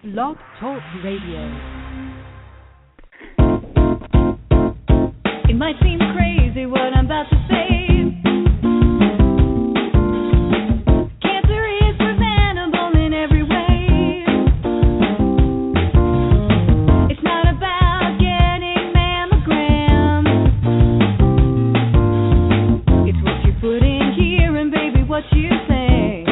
Blog Talk Radio. It might seem crazy what I'm about to say. Cancer is preventable in every way. It's not about getting mammograms. It's what you put in here and baby what you think.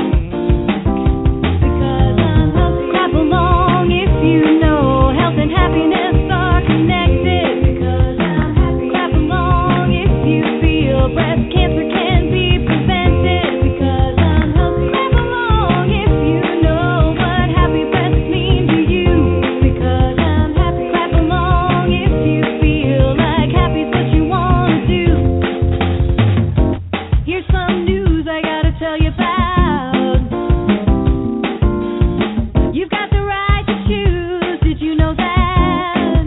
Because I'm healthy. Clap along if you know health and happiness are connected. Because I'm happy. Clap along if you feel breast cancer can be prevented. Because I'm healthy. Clap along if you know what happy breasts mean to you. Because I'm happy. Clap along if you feel like happy's what you want to do. Here's some news I gotta tell you about. You've got the right to choose. Did you know that?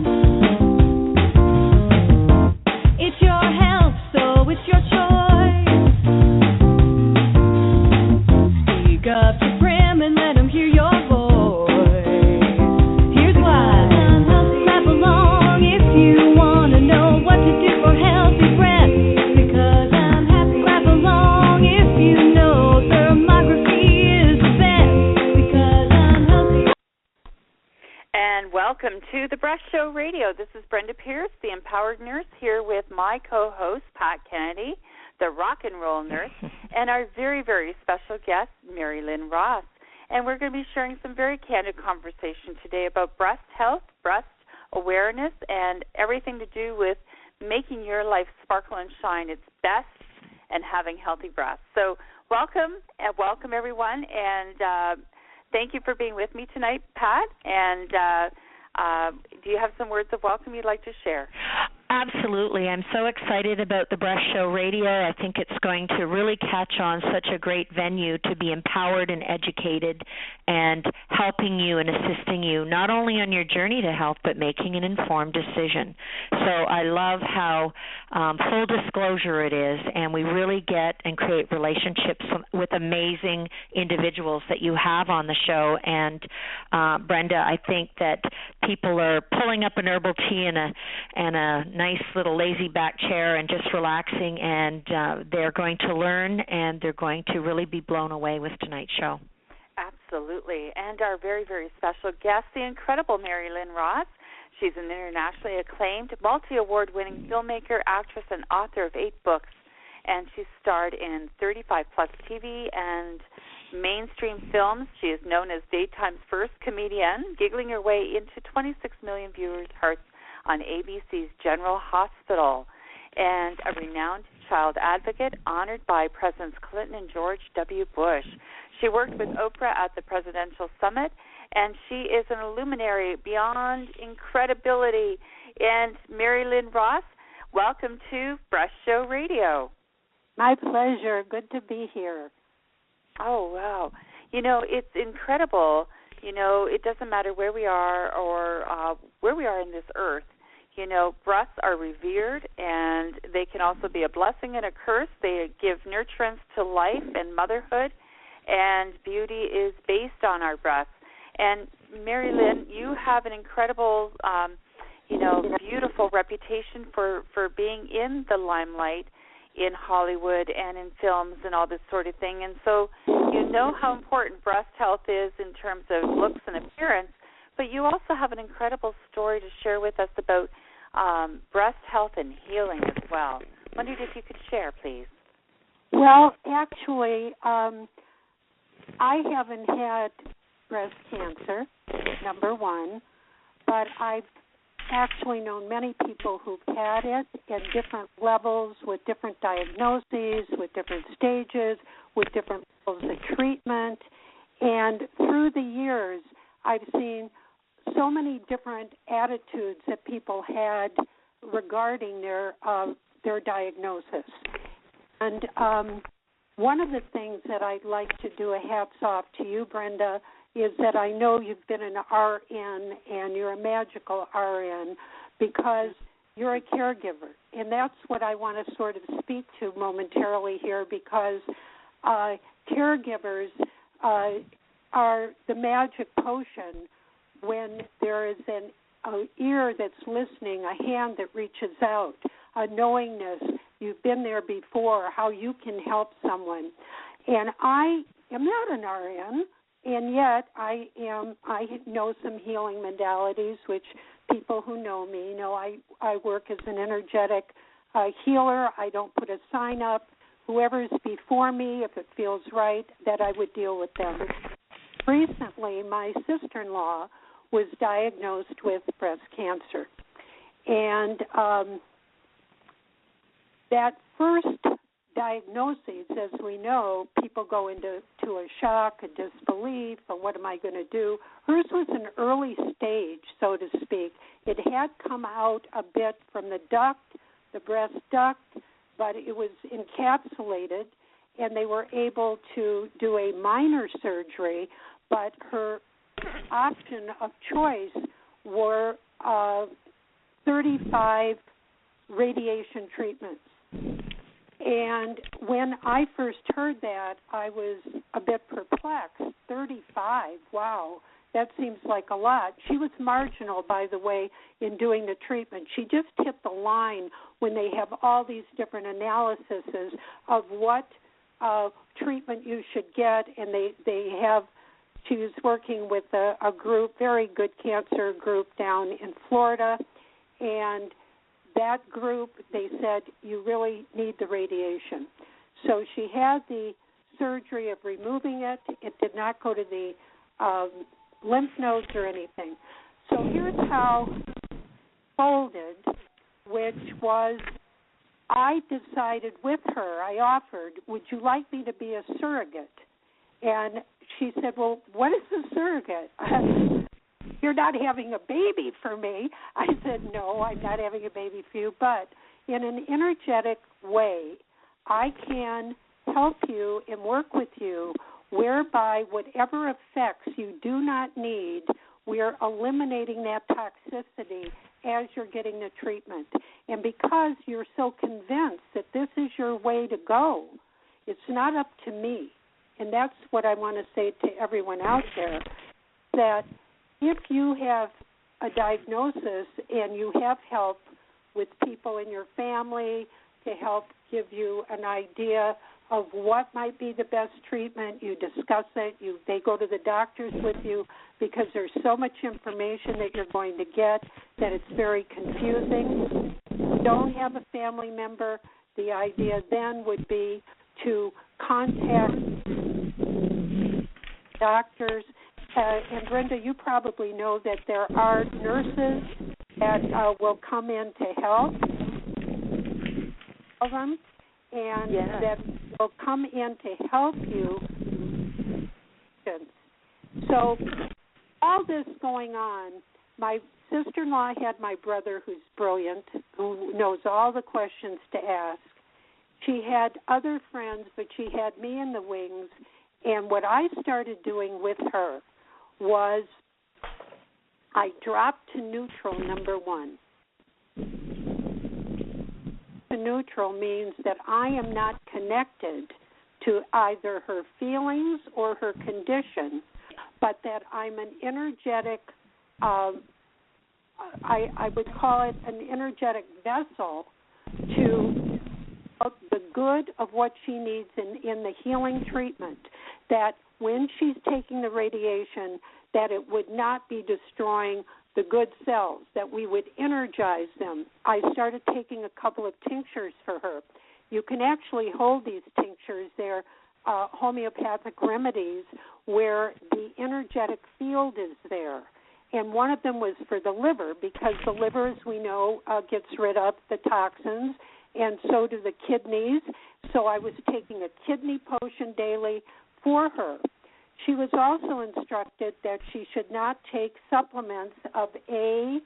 It's your health, so it's your choice. Speak up to Prim and let him hear your voice. Here's why. Clap along if you want to know what to do for healthy breasts. Because I'm happy. Clap along if you know thermography is the best. Because I'm healthy. And welcome to the Breast Show Radio. This is Brenda Pierce, the Empowered Nurse, here with my co-host, Pat Kennedy, the Rock and Roll Nurse, and our very, very special guest, Lynn Ross. And we're going to be sharing some very candid conversation today about breast health, breast awareness, and everything to do with making your life sparkle and shine its best and having healthy breasts. So welcome everyone, and thank you for being with me tonight, Pat. And do you have some words of welcome you'd like to share? Absolutely. I'm so excited about the Breast Show Radio. I think it's going to really catch on, such a great venue to be empowered and educated and helping you and assisting you not only on your journey to health but making an informed decision. So I love how full disclosure it is, and we really get and create relationships with amazing individuals that you have on the show. And Brenda, I think that people are pulling up an herbal tea and a nice little lazy back chair and just relaxing, and they're going to learn, and they're going to really be blown away with tonight's show. Absolutely. And our very, very special guest, the incredible Lynn Ross. She's an internationally acclaimed, multi-award-winning filmmaker, actress, and author of 8 books. And she's starred in 35-plus TV and mainstream films. She is known as Daytime's first comedian, giggling her way into 26 million viewers' hearts on ABC's General Hospital, and a renowned child advocate honored by Presidents Clinton and George W. Bush. She worked with Oprah at the Presidential Summit, and she is an luminary beyond incredibility. And Lynn Ross, welcome to Breast Show Radio. My pleasure. Good to be here. Oh, wow. You know, it's incredible. You know, it doesn't matter where we are or where we are in this earth. You know, breasts are revered, and they can also be a blessing and a curse. They give nurturance to life and motherhood, and beauty is based on our breasts. And Lynn, you have an incredible, beautiful reputation for being in the limelight in Hollywood and in films and all this sort of thing. And so you know how important breast health is in terms of looks and appearance, but you also have an incredible story to share with us about breast health and healing as well. Wondered if you could share, please. Well, actually, I haven't had breast cancer, number one, but I've actually known many people who've had it at different levels, with different diagnoses, with different stages, with different levels of treatment. And through the years, I've seen so many different attitudes that people had regarding their diagnosis. And one of the things that I'd like to do a hats off to you, Brenda, is that I know you've been an RN, and you're a magical RN, because you're a caregiver. And that's what I want to sort of speak to momentarily here, because caregivers are the magic potion when there is an ear that's listening, a hand that reaches out, a knowingness, you've been there before, how you can help someone. And I am not an RN, and yet I know some healing modalities, which people who know me know I work as an energetic healer. I don't put a sign up. Whoever's before me, if it feels right, that I would deal with them. Recently, my sister-in-law was diagnosed with breast cancer. And that first diagnosis, as we know, people go into a shock, a disbelief, or what am I going to do? Hers was an early stage, so to speak. It had come out a bit from the duct, the breast duct, but it was encapsulated, and they were able to do a minor surgery, but her option of choice were 35 radiation treatments. And when I first heard that, I was a bit perplexed. 35, wow, that seems like a lot. She was marginal, by the way, in doing the treatment. She just hit the line when they have all these different analyses of what treatment you should get, and they have. She was working with a group, very good cancer group down in Florida, and that group, they said, you really need the radiation. So she had the surgery of removing it. It did not go to the lymph nodes or anything. So here's how it folded, which was I decided with her, I offered, would you like me to be a surrogate? And she said, well, what is a surrogate? You're not having a baby for me. I said, no, I'm not having a baby for you, but in an energetic way, I can help you and work with you whereby whatever effects you do not need, we're eliminating that toxicity as you're getting the treatment. And because you're so convinced that this is your way to go, it's not up to me. And that's what I want to say to everyone out there, that if you have a diagnosis and you have help with people in your family to help give you an idea of what might be the best treatment, you discuss it, they go to the doctors with you, because there's so much information that you're going to get that it's very confusing. Don't have a family member. The idea then would be to contact doctors. And Brenda, you probably know that there are nurses that will come in to help them, and that will come in to help you. So all this going on, my sister-in-law had my brother, who's brilliant, who knows all the questions to ask. She had other friends, but she had me in the wings. And what I started doing with her was I dropped to neutral, number one. To neutral means that I am not connected to either her feelings or her condition, but that I'm an energetic, I would call it an energetic vessel to the good of what she needs in the healing treatment, that when she's taking the radiation, that it would not be destroying the good cells, that we would energize them. I started taking a couple of tinctures for her. You can actually hold these tinctures. They're homeopathic remedies where the energetic field is there. And one of them was for the liver, because the liver, as we know, gets rid of the toxins, and so do the kidneys. So I was taking a kidney potion daily for her. She was also instructed that she should not take supplements of A,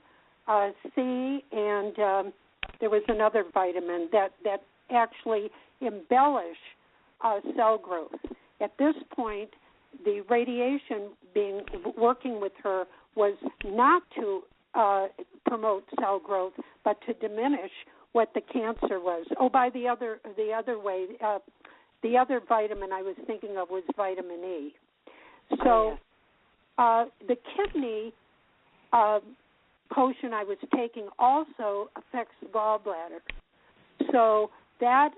C, and there was another vitamin that actually embellish cell growth. At this point, the radiation working with her was not to promote cell growth, but to diminish what the cancer was. Oh, by the other way, the other vitamin I was thinking of was vitamin E. So the kidney potion I was taking also affects the gallbladder. So that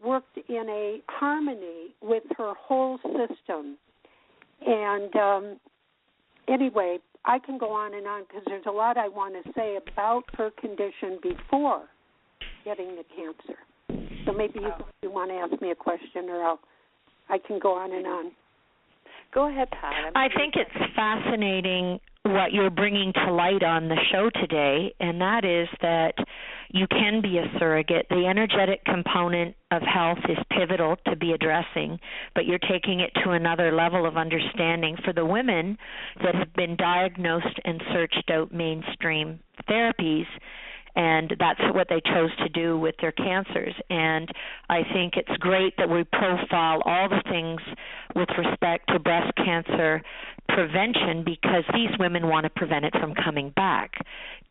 worked in a harmony with her whole system. And anyway, I can go on and on because there's a lot I want to say about her condition before getting the cancer. So maybe you want to ask me a question, or I can go on and on. Go ahead, Pat. I think it's fascinating what you're bringing to light on the show today, and that is that you can be a surrogate. The energetic component of health is pivotal to be addressing, but you're taking it to another level of understanding for the women that have been diagnosed and searched out mainstream therapies, and that's what they chose to do with their cancers. And I think it's great that we profile all the things with respect to breast cancer prevention, because these women want to prevent it from coming back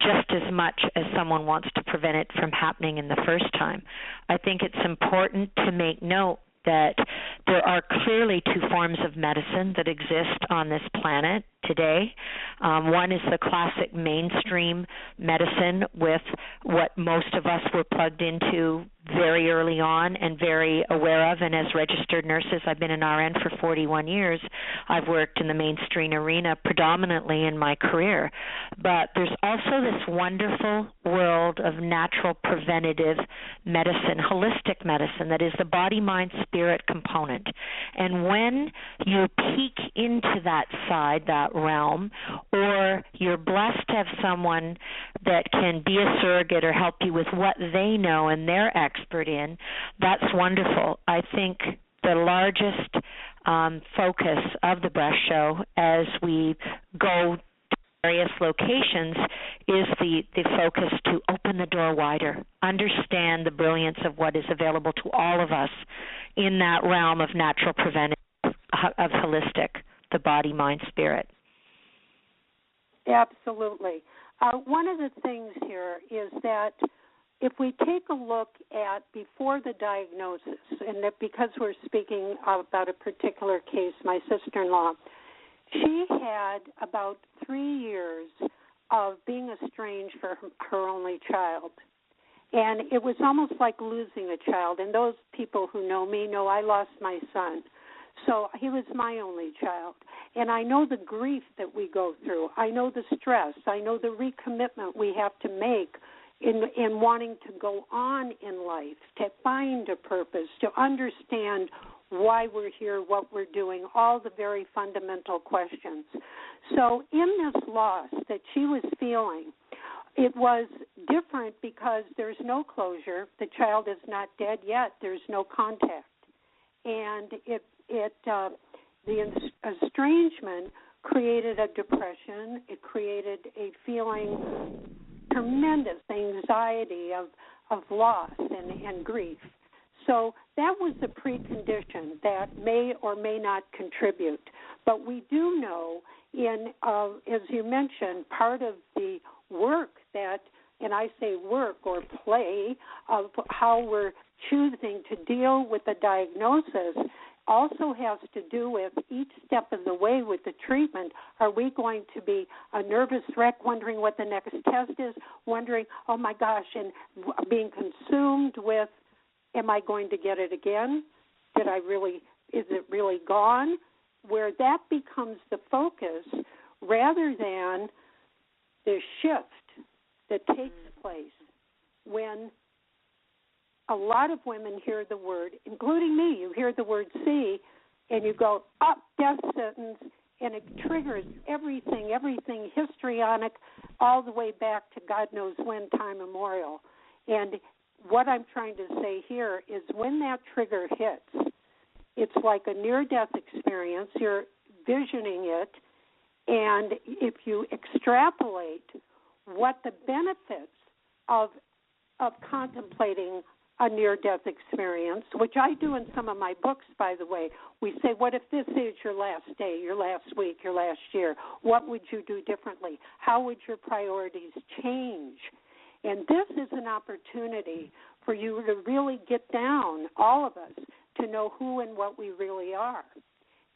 just as much as someone wants to prevent it from happening in the first time. I think it's important to make note that there are clearly two forms of medicine that exist on this planet today. One is the classic mainstream medicine with what most of us were plugged into very early on and very aware of. And as registered nurses, I've been an RN for 41 years. I've worked in the mainstream arena predominantly in my career. But there's also this wonderful world of natural preventative medicine, holistic medicine, that is the body, mind, spirit component. And when you peek into that side, that realm, or you're blessed to have someone that can be a surrogate or help you with what they know and they're expert in, that's wonderful. I think the largest focus of the Breast Show as we go to various locations is the focus to open the door wider, understand the brilliance of what is available to all of us in that realm of natural preventative, of holistic, the body, mind, spirit. Absolutely. One of the things here is that if we take a look at before the diagnosis, and that because we're speaking about a particular case, my sister-in-law, she had about 3 years of being estranged from her only child. And it was almost like losing a child. And those people who know me know I lost my son. So he was my only child. And I know the grief that we go through. I know the stress. I know the recommitment we have to make in wanting to go on in life, to find a purpose, to understand why we're here, what we're doing, all the very fundamental questions. So in this loss that she was feeling, it was different because there's no closure. The child is not dead yet. There's no contact. And the estrangement created a depression. It created a feeling, tremendous anxiety of loss and grief. So that was the precondition that may or may not contribute. But we do know, as you mentioned, part of the work that, and I say work or play, of how we're choosing to deal with the diagnosis also has to do with each step of the way with the treatment. Are we going to be a nervous wreck wondering what the next test is, wondering, oh my gosh, and being consumed with, am I going to get it again? Is it really gone? Where that becomes the focus rather than the shift that takes place when a lot of women hear the word, including me, you hear the word C, and you go, death sentence, and it triggers everything histrionic, all the way back to God knows when, time immemorial. And what I'm trying to say here is when that trigger hits, it's like a near-death experience. You're visioning it, and if you extrapolate what the benefits of contemplating a near-death experience, which I do in some of my books, by the way. We say, what if this is your last day, your last week, your last year? What would you do differently? How would your priorities change? And this is an opportunity for you to really get down, all of us, to know who and what we really are.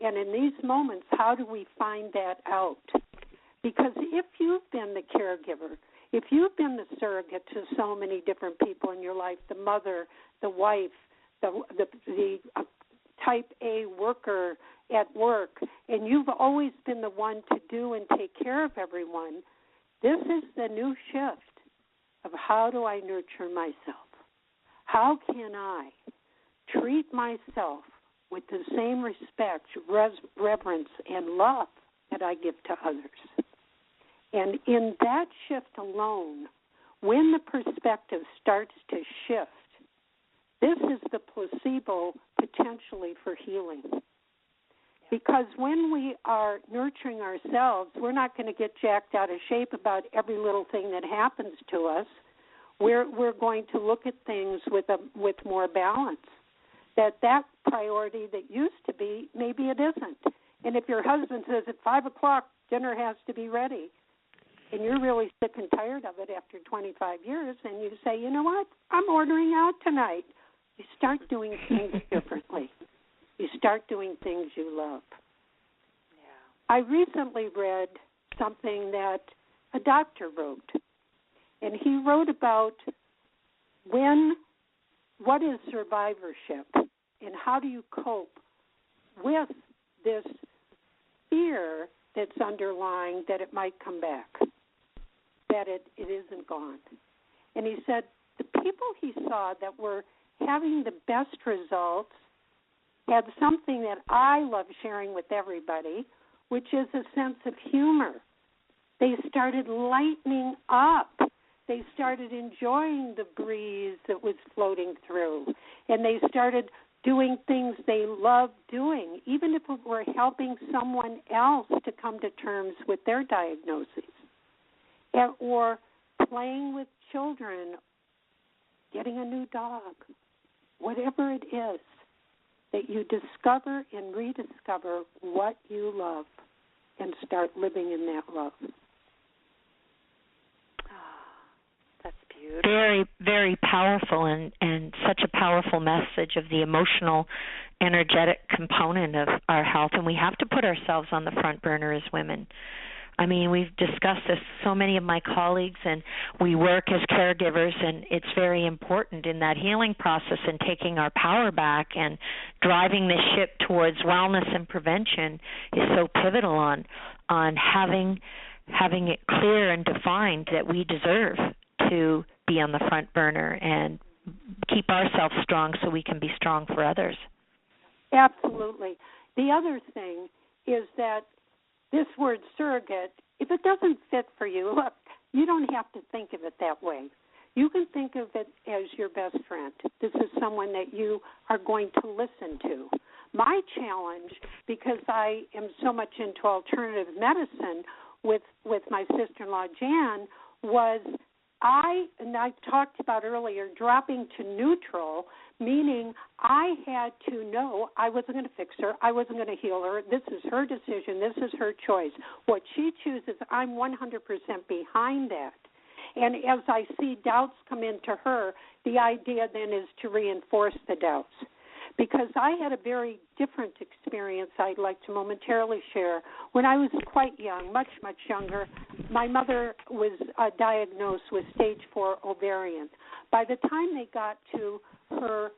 And in these moments, how do we find that out? Because if you've been the caregiver, if you've been the surrogate to so many different people in your life, the mother, the wife, the type A worker at work, and you've always been the one to do and take care of everyone, this is the new shift of how do I nurture myself? How can I treat myself with the same respect, reverence, and love that I give to others? And in that shift alone, when the perspective starts to shift, this is the placebo potentially for healing. Because when we are nurturing ourselves, we're not going to get jacked out of shape about every little thing that happens to us. We're going to look at things with more balance. That priority that used to be, maybe it isn't. And if your husband says at 5 o'clock dinner has to be ready, and you're really sick and tired of it after 25 years, and you say, you know what, I'm ordering out tonight. You start doing things differently. You start doing things you love. Yeah. I recently read something that a doctor wrote, and he wrote about what is survivorship and how do you cope with this fear that's underlying that it might come back, that it isn't gone. And he said the people he saw that were having the best results had something that I love sharing with everybody, which is a sense of humor. They started lightening up. They started enjoying the breeze that was floating through. And they started doing things they loved doing, even if it were helping someone else to come to terms with their diagnoses, or playing with children, getting a new dog, whatever it is, that you discover and rediscover what you love and start living in that love. That's beautiful. Very, very powerful, and such a powerful message of the emotional, energetic component of our health. And we have to put ourselves on the front burner as women. I mean, we've discussed this, so many of my colleagues, and we work as caregivers, and it's very important in that healing process and taking our power back and driving this ship towards wellness and prevention is so pivotal on having it clear and defined that we deserve to be on the front burner and keep ourselves strong so we can be strong for others. Absolutely. The other thing is that this word surrogate, if it doesn't fit for you, look, you don't have to think of it that way. You can think of it as your best friend. This is someone that you are going to listen to. My challenge, because I am so much into alternative medicine with my sister-in-law Jan, was I talked about earlier, dropping to neutral, meaning I had to know I wasn't going to fix her, I wasn't going to heal her. This is her decision. This is her choice. What she chooses, I'm 100% behind that. And as I see doubts come into her, the idea then is to reinforce the doubts. Because I had a very different experience I'd like to momentarily share. When I was quite young, much, much younger, my mother was diagnosed with stage 4 ovarian. By the time they got to her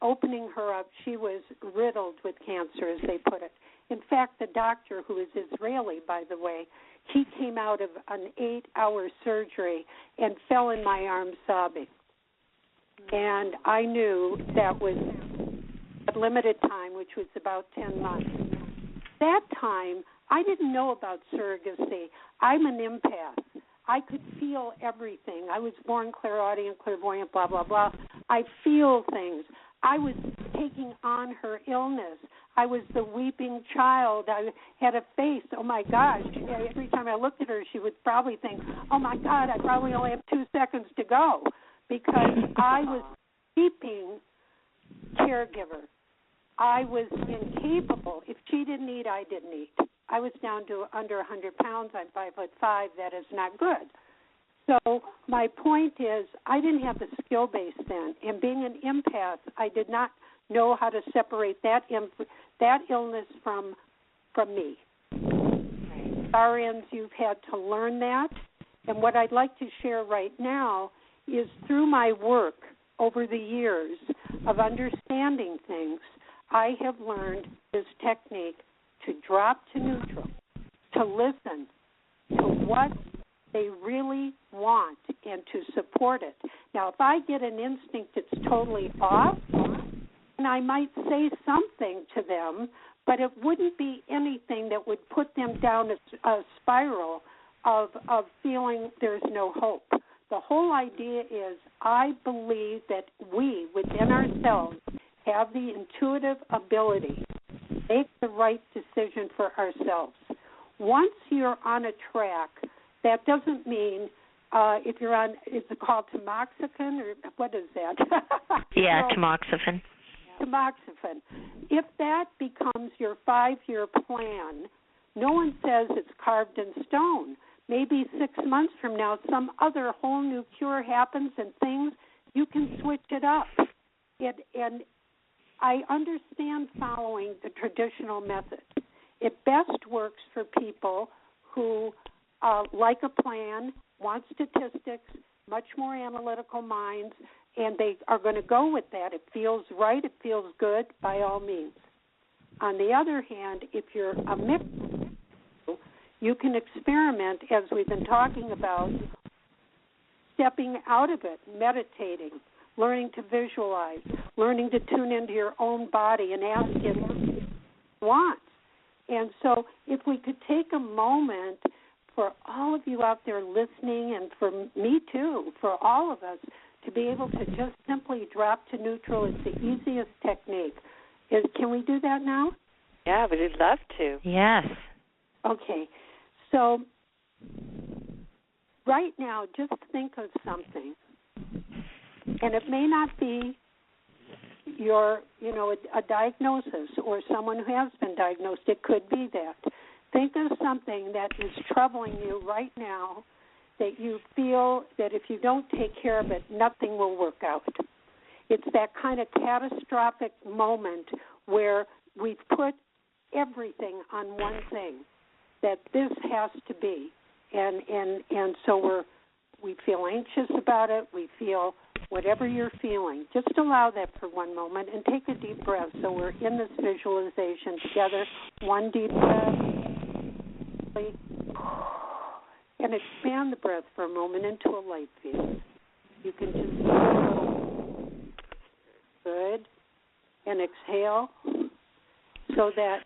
opening her up, she was riddled with cancer, as they put it. In fact, the doctor, who is Israeli, by the way, he came out of an 8-hour surgery and fell in my arms sobbing. And I knew that was a limited time, which was about 10 months. That time, I didn't know about surrogacy. I'm an empath. I could feel everything. I was born clairaudient, clairvoyant, blah, blah, blah. I feel things. I was taking on her illness. I was the weeping child. I had a face, oh, my gosh. Every time I looked at her, she would probably think, oh, my God, I probably only have 2 seconds to go, because I was weeping caregiver. I was incapable. If she didn't eat, I didn't eat. I was down to under 100 pounds. I'm 5'5". That is not good. So my point is, I didn't have the skill base then. And being an empath, I did not know how to separate that illness from me. RNs, you've had to learn that. And what I'd like to share right now is through my work over the years of understanding things, I have learned this technique to drop to neutral, to listen to what they really want and to support it. Now, if I get an instinct that's totally off, and I might say something to them, but it wouldn't be anything that would put them down a spiral of feeling there's no hope. The whole idea is I believe that we, within ourselves, have the intuitive ability to make the right decision for ourselves. Once you're on a track, that doesn't mean if you're on, is it called tamoxifen or what is that? Yeah, tamoxifen. Tamoxifen. If that becomes your 5-year plan, no one says it's carved in stone. Maybe 6 months from now, some other whole new cure happens and things, you can switch it up. And I understand following the traditional method. It best works for people who like a plan, want statistics, much more analytical minds, and they are going to go with that. It feels right, it feels good, by all means. On the other hand, if you're a mix, you can experiment, as we've been talking about, stepping out of it, meditating, learning to visualize, learning to tune into your own body and ask it what you want. And so if we could take a moment for all of you out there listening, and for me too, for all of us, to be able to just simply drop to neutral is the easiest technique. Can we do that now? Yeah, we'd love to. Yes. Okay. So right now, just think of something. And it may not be a diagnosis or someone who has been diagnosed. It could be that. Think of something that is troubling you right now that you feel that if you don't take care of it, nothing will work out. It's that kind of catastrophic moment where we've put everything on one thing, that this has to be. And so we feel anxious about it. We feel whatever you're feeling. Just allow that for one moment and take a deep breath. So we're in this visualization together. One deep breath. And expand the breath for a moment into a light field. You can just good. And exhale so that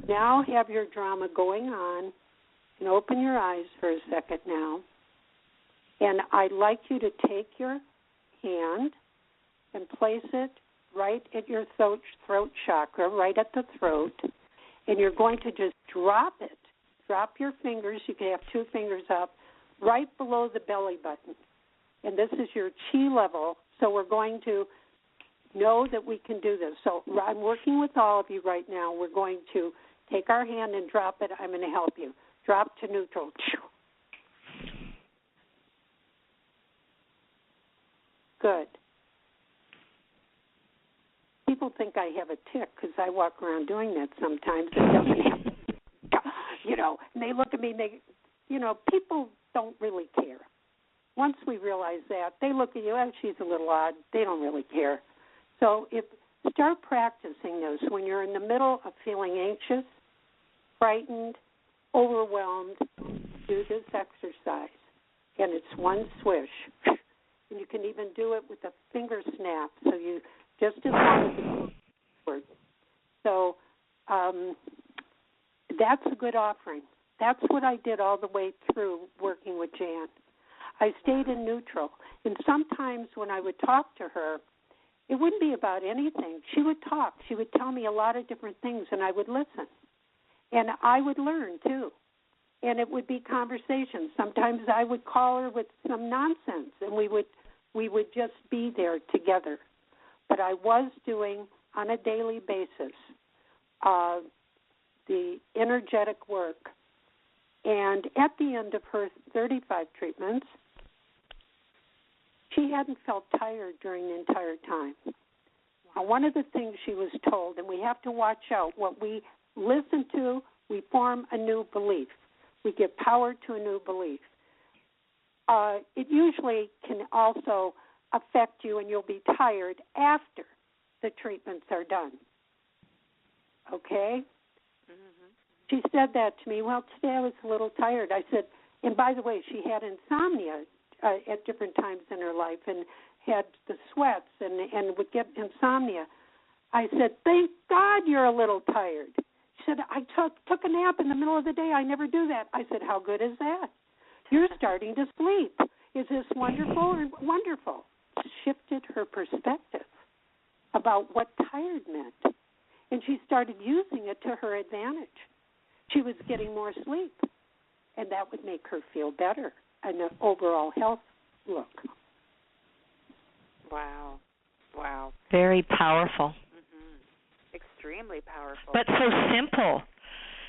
now have your drama going on. And open your eyes for a second now. And I'd like you to take your hand and place it right at your throat chakra, right at the throat. And you're going to just drop it. Drop your fingers. You can have 2 fingers up right below the belly button. And this is your chi level. So we're going to know that we can do this. So I'm working with all of you right now. We're going to take our hand and drop it. I'm going to help you. Drop to neutral. Good. People think I have a tick because I walk around doing that sometimes. It doesn't happen. And they look at me and people don't really care. Once we realize that, they look at you, she's a little odd. They don't really care. So start practicing this when you're in the middle of feeling anxious, frightened, overwhelmed. Do this exercise. And it's one swish. And you can even do it with a finger snap. So you just as long as it's forward. So that's a good offering. That's what I did all the way through working with Jan. I stayed in neutral. And sometimes when I would talk to her, it wouldn't be about anything. She would talk. She would tell me a lot of different things, and I would listen. And I would learn, too. And it would be conversations. Sometimes I would call her with some nonsense, and we would just be there together. But I was doing, on a daily basis, the energetic work. And at the end of her 35 treatments, she hadn't felt tired during the entire time. Now, one of the things she was told, and we have to watch out, what we listen to, We form a new belief. We give power to a new belief. It usually can also affect you, and you'll be tired after the treatments are done. Okay? Mm-hmm. She said that to me. Well, today I was a little tired. I said, and by the way, she had insomnia at different times in her life and had the sweats and would get insomnia. I said, thank God you're a little tired. She said, I took a nap in the middle of the day. I never do that. I said, how good is that? You're starting to sleep. Is this wonderful? Wonderful. Shifted her perspective about what tired meant. And she started using it to her advantage. She was getting more sleep, and that would make her feel better and an overall health look. Wow. Very powerful. Mm-hmm. Extremely powerful. But so simple.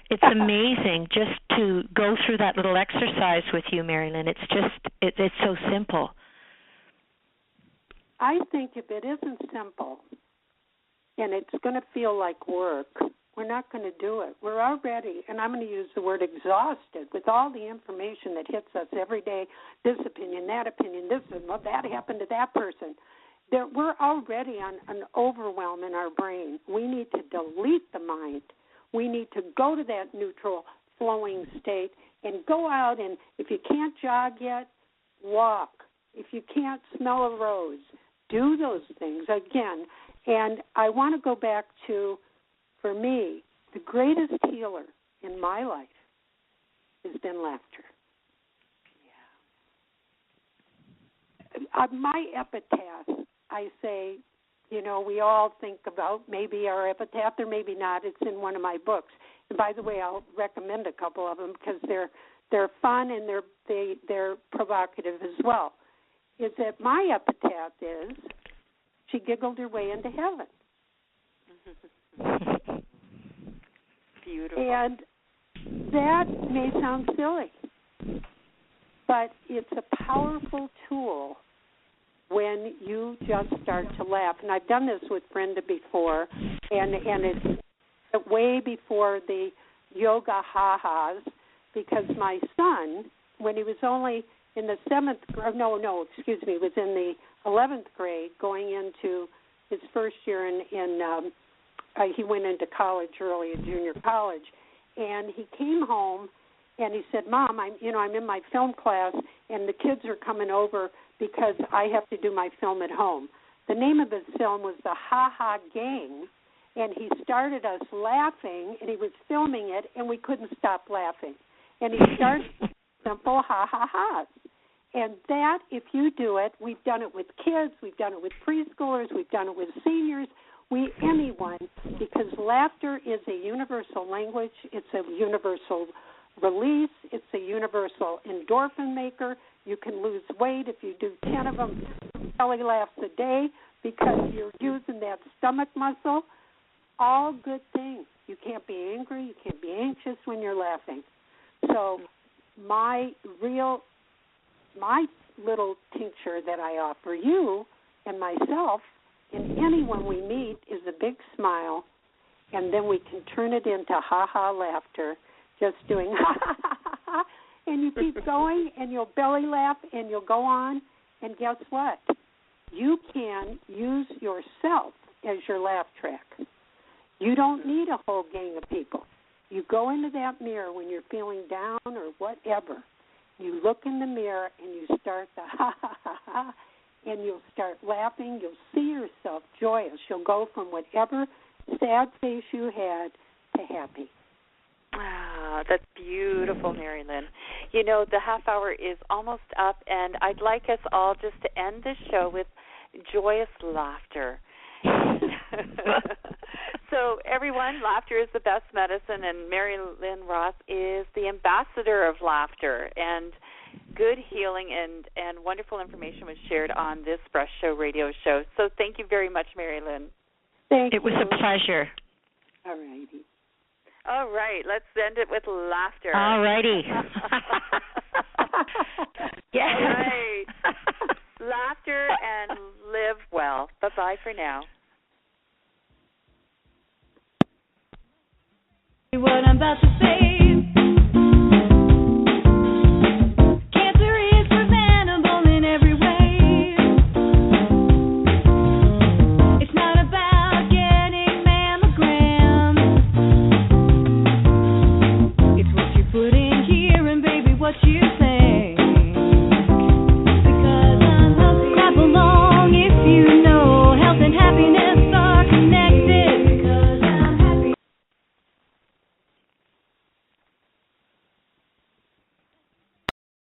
It's amazing just to go through that little exercise with you, Merrie Lynn. It's so simple. I think if it isn't simple and it's going to feel like work, we're not going to do it. We're already, and I'm going to use the word exhausted with all the information that hits us every day, this opinion, that happened to that person. We're already on an overwhelm in our brain. We need to delete the mind. We need to go to that neutral, flowing state and go out, and if you can't jog yet, walk. If you can't smell a rose, do those things again. And I want to go back to, for me, the greatest healer in my life has been laughter. Yeah. My epitaph, I say, we all think about maybe our epitaph or maybe not. It's in one of my books. And by the way, I'll recommend a couple of them because they're fun and they're provocative as well. Is that my epitaph is, she giggled her way into heaven. Beautiful. And that may sound silly, but it's a powerful tool when you just start to laugh. And I've done this with Brenda before, and it's way before the yoga ha-has, because my son, when he was only in the was in the 11th grade, going into his first year he went into college early, a junior college, and he came home and he said, Mom, I'm in my film class and the kids are coming over because I have to do my film at home. The name of his film was The Ha Ha Gang, and he started us laughing, and he was filming it, and we couldn't stop laughing. And he started simple ha-ha-has. And that, if you do it, we've done it with kids, we've done it with preschoolers, we've done it with seniors, anyone, because laughter is a universal language, it's a universal release, it's a universal endorphin maker. You can lose weight if you do 10 of them, belly laughs a day, because you're using that stomach muscle. All good things. You can't be angry, you can't be anxious when you're laughing. So my little tincture that I offer you and myself and anyone we meet is a big smile, and then we can turn it into ha-ha laughter, just doing ha-ha-ha-ha, and you keep going, and you'll belly laugh, and you'll go on, and guess what? You can use yourself as your laugh track. You don't need a whole gang of people. You go into that mirror when you're feeling down or whatever. You look in the mirror, and you start the ha-ha-ha-ha, and you'll start laughing. You'll see yourself joyous. You'll go from whatever sad face you had to happy. Wow, that's beautiful, Merrie Lynn. The half hour is almost up, and I'd like us all just to end this show with joyous laughter. So, everyone, laughter is the best medicine, and Merrie Lynn Ross is the ambassador of laughter. And good healing and wonderful information was shared on this Breast Show radio show. So thank you very much, Merrie Lynn. Thank you. It was a pleasure. All righty. All right, let's end it with laughter. All righty. Yeah. All right. Laughter and live well. Bye-bye for now. What I'm about to say. Cancer is preventable in every way. It's not about getting mammograms. It's what you put in here and baby what you